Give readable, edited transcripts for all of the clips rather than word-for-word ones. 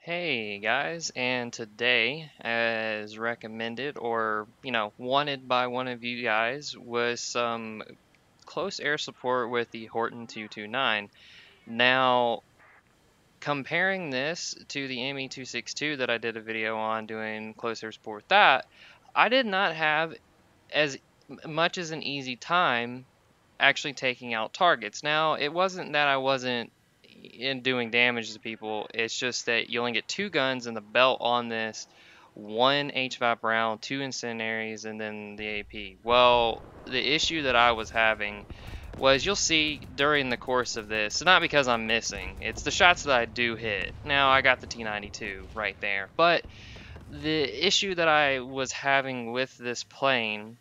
Hey guys, and today, as recommended or wanted by one of you guys, was some close air support with the Horten 229. Now, comparing this to the ME262 that I did a video on doing close air support with that, I did not have as much as an easy time actually taking out targets. Now, it wasn't that I wasn't in doing damage to people, it's just that you only get two guns in the belt on this, one HVAP round, two incendiaries, and then the AP. Well, the issue that I was having was you'll see during the course of this, not because I'm missing, it's the shots that I do hit. Now, I got the T92 right there, but the issue that I was having with this plane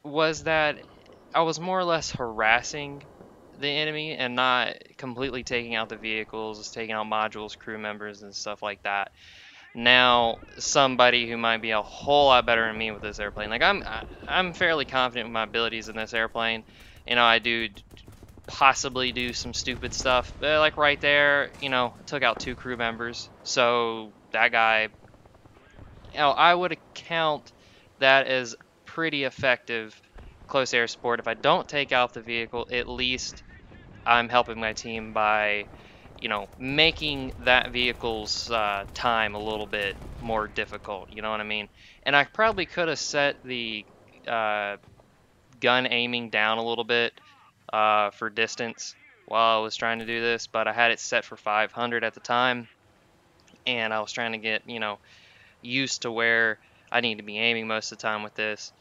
was that I was more or less harassing the enemy and not completely taking out the vehicles, taking out modules, crew members, and stuff like that. Now, somebody who might be a whole lot better than me with this airplane, like I'm fairly confident with my abilities in this airplane. I do possibly do some stupid stuff, but like right there, took out two crew members. So that guy, I would account that as pretty effective close air support. If I don't take out the vehicle, at least I'm helping my team by, making that vehicle's time a little bit more difficult. You know what I mean? And I probably could have set the uh, gun aiming down a little bit for distance while I was trying to do this, but I had it set for 500 at the time, and I was trying to get, used to where I need to be aiming most of the time with this.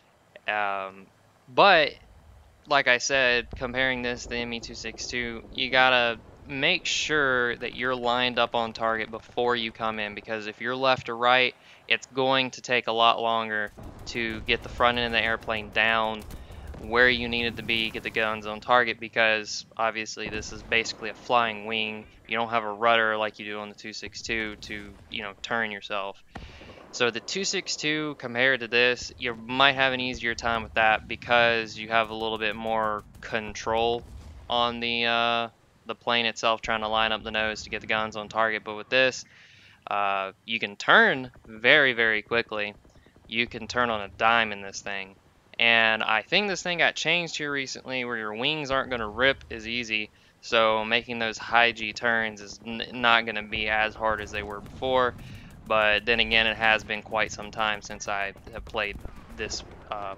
But like I said, comparing this to the ME262, you gotta make sure that you're lined up on target before you come in, because if you're left or right, it's going to take a lot longer to get the front end of the airplane down where you need it to be, get the guns on target, because obviously this is basically a flying wing. You don't have a rudder like you do on the 262 to, turn yourself. So the 262 compared to this, you might have an easier time with that because you have a little bit more control on the plane itself, trying to line up the nose to get the guns on target. But with this, you can turn very, very quickly. You can turn on a dime in this thing. And I think this thing got changed here recently where your wings aren't going to rip as easy. So making those high G turns is not going to be as hard as they were before. But then again, it has been quite some time since I have played this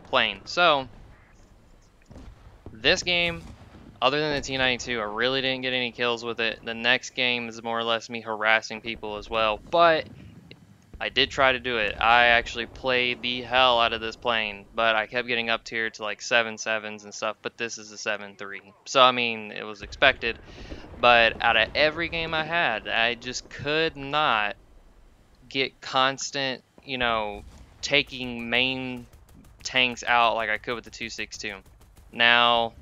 plane. So this game, other than the T92, I really didn't get any kills with it. The next game is more or less me harassing people as well, but I did try to do it. I actually played the hell out of this plane, but I kept getting up tier to like 7.7s and stuff, but this is a 7.3. So, I mean, it was expected, but out of every game I had, I just could not get constant, taking main tanks out like I could with the 262. Now,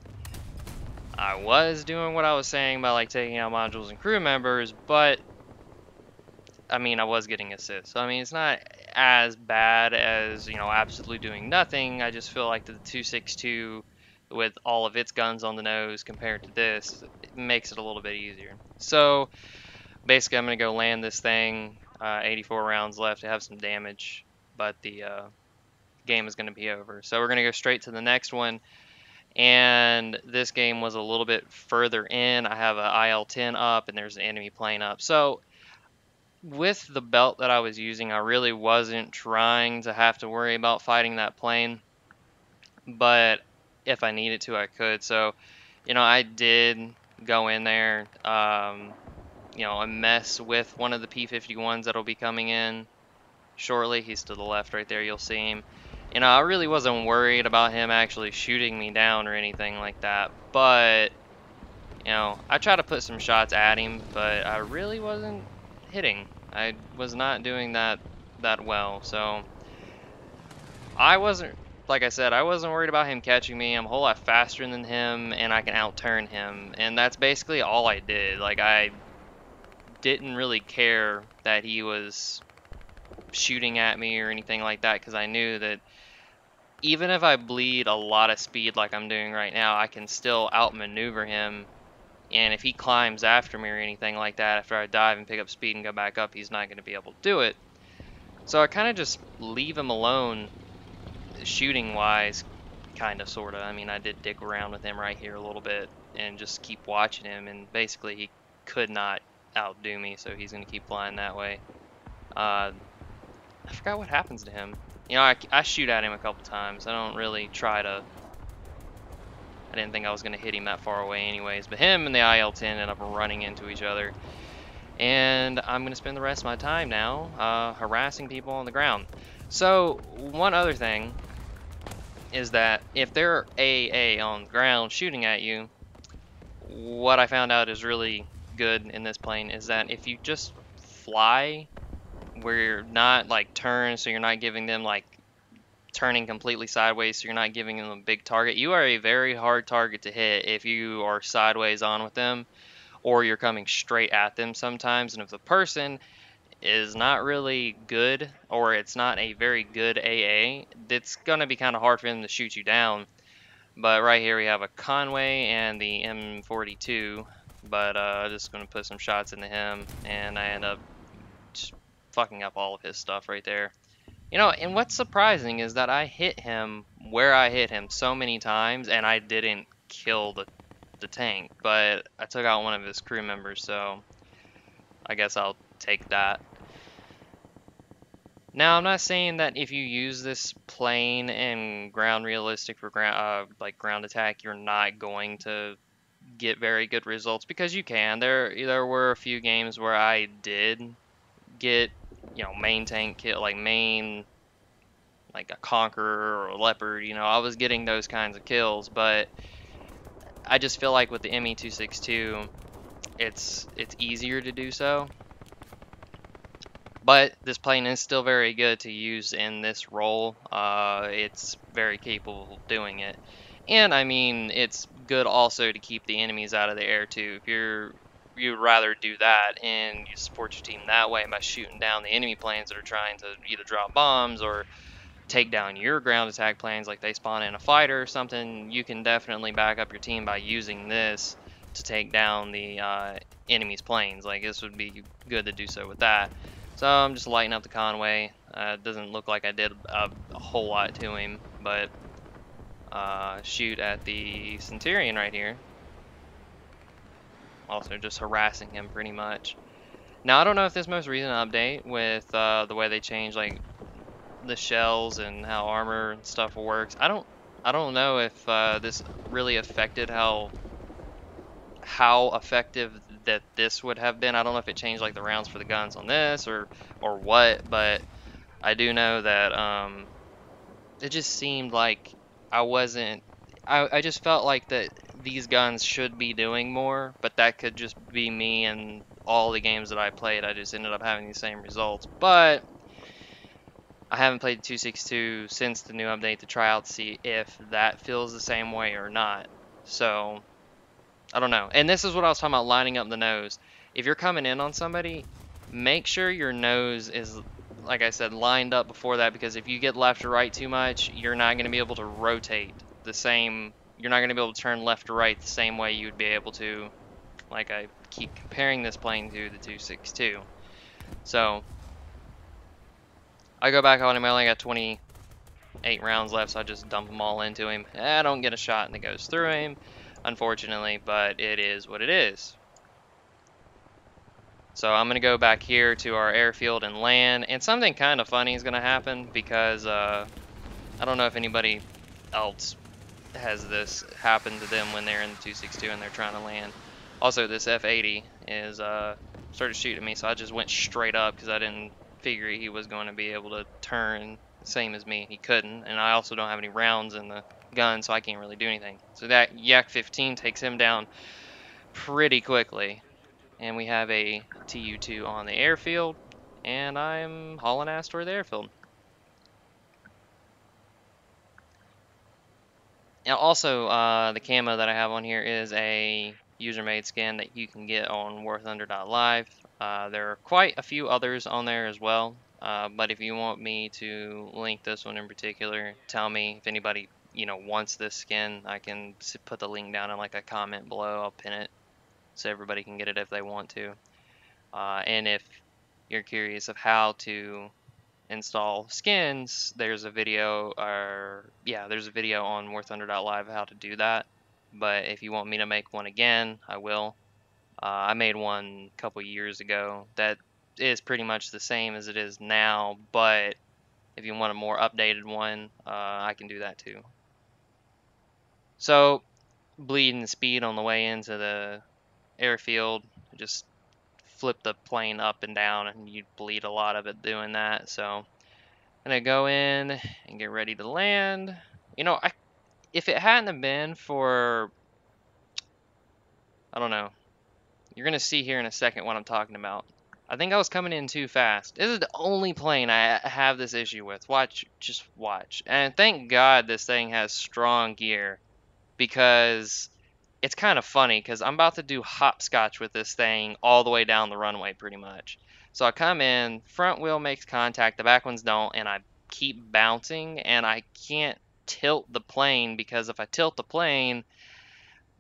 I was doing what I was saying by like taking out modules and crew members, but I mean, I was getting assists. So, I mean, it's not as bad as, absolutely doing nothing. I just feel like the 262 with all of its guns on the nose compared to this, it makes it a little bit easier. So, basically, I'm going to go land this thing. 84 rounds left to have some damage, but the game is going to be over. So we're going to go straight to the next one. And this game was a little bit further in. I have an IL-10 up, and there's an enemy plane up. So with the belt that I was using, I really wasn't trying to have to worry about fighting that plane. But if I needed to, I could. So, I did go in there. A mess with one of the P-51s that'll be coming in shortly. He's to the left right there, you'll see him. I really wasn't worried about him actually shooting me down or anything like that, but I tried to put some shots at him, but I really wasn't hitting. I was not doing that well, so I wasn't, like I said, I wasn't worried about him catching me. I'm a whole lot faster than him, and I can outturn him, and that's basically all I did. Like, I didn't really care that he was shooting at me or anything like that, because I knew that even if I bleed a lot of speed like I'm doing right now, I can still outmaneuver him And if he climbs after me or anything like that, after I dive and pick up speed and go back up, he's not going to be able to do it. So I kind of just leave him alone, shooting wise, kind of, sort of. I mean, I did dick around with him right here a little bit and just keep watching him, and basically he could not outdo me, so he's going to keep flying that way. I forgot what happens to him. You know, I shoot at him a couple times. I don't really try to. I didn't think I was going to hit him that far away anyways, but him and the IL-10 ended up running into each other. And I'm going to spend the rest of my time now harassing people on the ground. So, one other thing is that if they're AA on the ground shooting at you, what I found out is really good in this plane is that if you just fly where you're not like turned, so you're not giving them like turning completely sideways, so you're not giving them a big target, you are a very hard target to hit if you are sideways on with them or you're coming straight at them sometimes. And if the person is not really good, or it's not a very good AA, it's going to be kind of hard for them to shoot you down. But right here we have a Conway and the M42, but just going to put some shots into him, and I end up just fucking up all of his stuff right there. You know, and what's surprising is that I hit him where I hit him so many times, and I didn't kill the tank, but I took out one of his crew members, so I guess I'll take that. Now, I'm not saying that if you use this plane and ground realistic for like ground attack, you're not going to get very good results, because you can. There were a few games where I did get, you know, main tank kill, like main, like a Conqueror or a Leopard. You know, I was getting those kinds of kills, but I just feel like with the ME262, it's easier to do so. But this plane is still very good to use in this role. It's very capable of doing it. And I mean, it's good also to keep the enemies out of the air too. If you'd rather do that and you support your team that way by shooting down the enemy planes that are trying to either drop bombs or take down your ground attack planes, like they spawn in a fighter or something, you can definitely back up your team by using this to take down the enemy's planes. Like, this would be good to do so with that. So I'm just lighting up the Conway. It doesn't look like I did a whole lot to him, but shoot at the Centurion right here. Also just harassing him pretty much. Now, I don't know if this most recent update with the way they changed like the shells and how armor and stuff works, I don't know if this really affected how effective that this would have been. I don't know if it changed like the rounds for the guns on this or what, but I do know that it just seemed like I just felt like that these guns should be doing more, but that could just be me, and all the games that I played I just ended up having the same results. But I haven't played 262 since the new update to try out to see if that feels the same way or not. So I don't know. And this is what I was talking about, lining up the nose. If you're coming in on somebody, make sure your nose is, like I said, lined up before that, because if you get left or right too much, you're not going to be able to rotate the same. You're not going to be able to turn left or right the same way you would be able to, like I keep comparing this plane to the 262. So I go back on him. I only got 28 rounds left, so I just dump them all into him. I don't get a shot and it goes through him, unfortunately, but it is what it is. So I'm going to go back here to our airfield and land, and something kind of funny is going to happen, because I don't know if anybody else has this happen to them when they're in the 262 and they're trying to land. Also, this F-80 is started shooting me, so I just went straight up because I didn't figure he was going to be able to turn same as me. He couldn't, and I also don't have any rounds in the gun, so I can't really do anything. So that Yak-15 takes him down pretty quickly. And we have a Tu-2 on the airfield, and I'm hauling ass toward the airfield. Now, also, the camo that I have on here is a user-made skin that you can get on warthunder.live. There are quite a few others on there as well, but if you want me to link this one in particular, tell me. If anybody, you know, wants this skin, I can put the link down in like a comment below. I'll pin it. so everybody can get it if they want to. And if you're curious of how to install skins, there's a video, there's a video on WarThunder.live how to do that. But if you want me to make one again, I will. I made one a couple years ago that is pretty much the same as it is now, but if you want a more updated one, I can do that too. So, bleeding speed on the way into the airfield, just flip the plane up and down, and you bleed a lot of it doing that. So, I'm gonna go in and get ready to land. You know, if it hadn't have been for, I don't know, you're gonna see here in a second what I'm talking about. I think I was coming in too fast. This is the only plane I have this issue with. Watch, just watch. And thank God this thing has strong gear, because it's kind of funny because I'm about to do hopscotch with this thing all the way down the runway pretty much. So I come in, front wheel makes contact, the back ones don't, and I keep bouncing, and I can't tilt the plane because if I tilt the plane,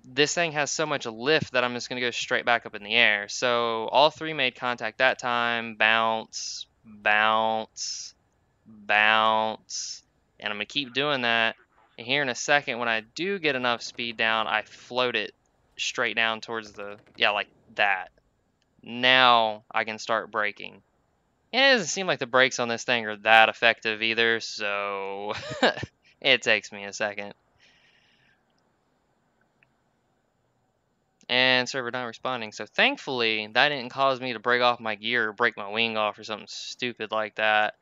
this thing has so much lift that I'm just going to go straight back up in the air. So all three made contact that time. Bounce, bounce, bounce. And I'm going to keep doing that. And here in a second, when I do get enough speed down, I float it straight down towards the, like that. Now I can start braking. And it doesn't seem like the brakes on this thing are that effective either, so it takes me a second. And server not responding. So thankfully, that didn't cause me to break off my gear or break my wing off or something stupid like that.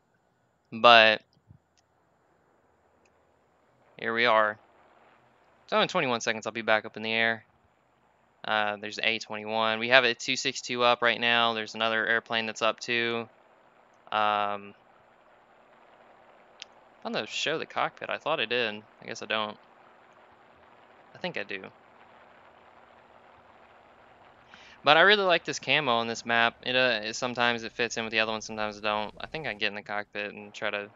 But here we are. So in 21 seconds, I'll be back up in the air. There's A21. We have a 262 up right now. There's another airplane that's up too. I'm gonna show the cockpit. I thought I did. I guess I don't. I think I do. But I really like this camo on this map. Sometimes it fits in with the other one, sometimes it don't. I think I get in the cockpit and try to...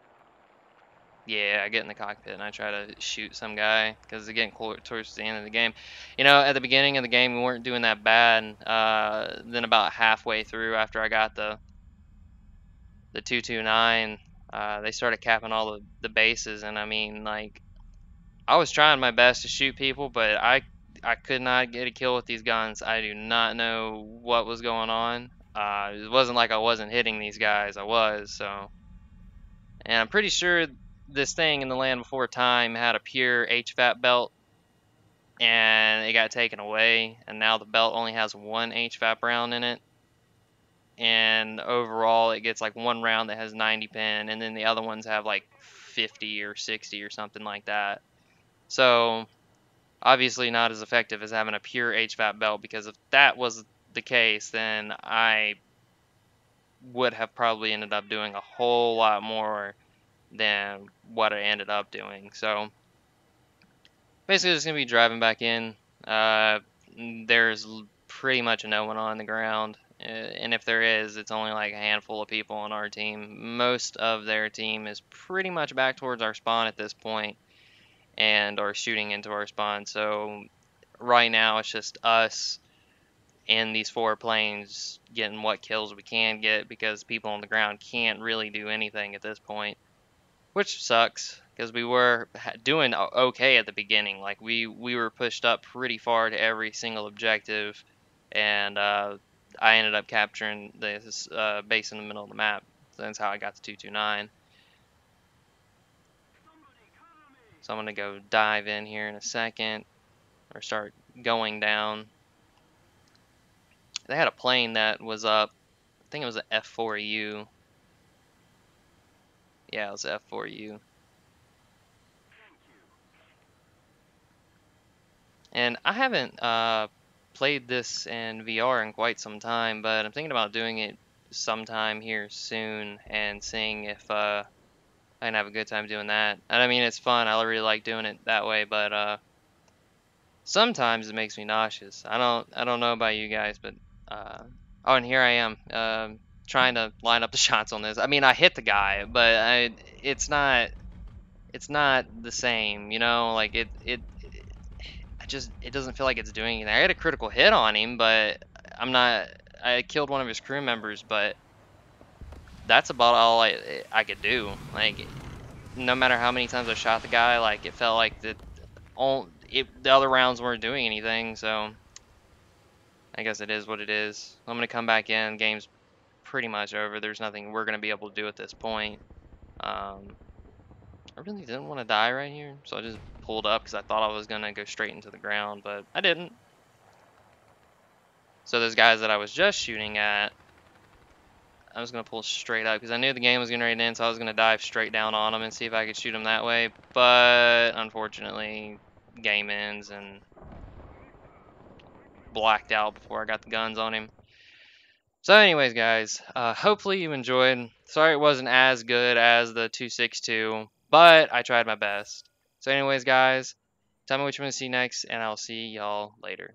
Yeah, I get in the cockpit and I try to shoot some guy because it's getting towards the end of the game. You know, at the beginning of the game, we weren't doing that bad. Then about halfway through, after I got the 229, they started capping all the bases, and I mean, like, I was trying my best to shoot people, but I could not get a kill with these guns. I do not know what was going on. It wasn't like I wasn't hitting these guys. I was, so. And I'm pretty sure this thing in the Land Before Time had a pure HVAP belt, and it got taken away, and now the belt only has one HVAP round in it. And overall, it gets like one round that has 90 pin, and then the other ones have like 50 or 60 or something like that. So obviously not as effective as having a pure HVAP belt, because if that was the case, then I would have probably ended up doing a whole lot more than what I ended up doing. So basically just going to be driving back in. There's pretty much no one on the ground, and if there is, it's only like a handful of people on our team. Most of their team is pretty much back towards our spawn at this point and are shooting into our spawn. So right now it's just us and these four planes getting what kills we can get, because people on the ground can't really do anything at this point, which sucks because we were doing okay at the beginning. Like we were pushed up pretty far to every single objective, and I ended up capturing this base in the middle of the map. So that's how I got to 229. So I'm going to go dive in here in a second, or start going down. They had a plane that was up. I think it was an F4U. Yeah, it was an F4U. And I haven't played this in VR in quite some time, but I'm thinking about doing it sometime here soon and seeing if I can have a good time doing that. And I mean, it's fun. I really like doing it that way, but sometimes it makes me nauseous. I don't know about you guys, but oh, and here I am trying to line up the shots on this. I mean, I hit the guy, but it's not the same, you know. Like it doesn't feel like it's doing anything. I had a critical hit on him, but I'm not. I killed one of his crew members, but that's about all I could do. Like, no matter how many times I shot the guy, like it felt like the other rounds weren't doing anything. So I guess it is what it is. I'm gonna come back in. Game's pretty much over. There's nothing we're gonna be able to do at this point. I really didn't want to die right here, so I just pulled up because I thought I was gonna go straight into the ground, but I didn't. So those guys that I was just shooting at, I was gonna pull straight up because I knew the game was gonna right in, so I was gonna dive straight down on them and see if I could shoot them that way. But unfortunately, game ends and blacked out before I got the guns on him. So anyways, guys, hopefully you enjoyed. Sorry it wasn't as good as the 262, but I tried my best. So anyways, guys, tell me what you want to see next, and I'll see y'all later.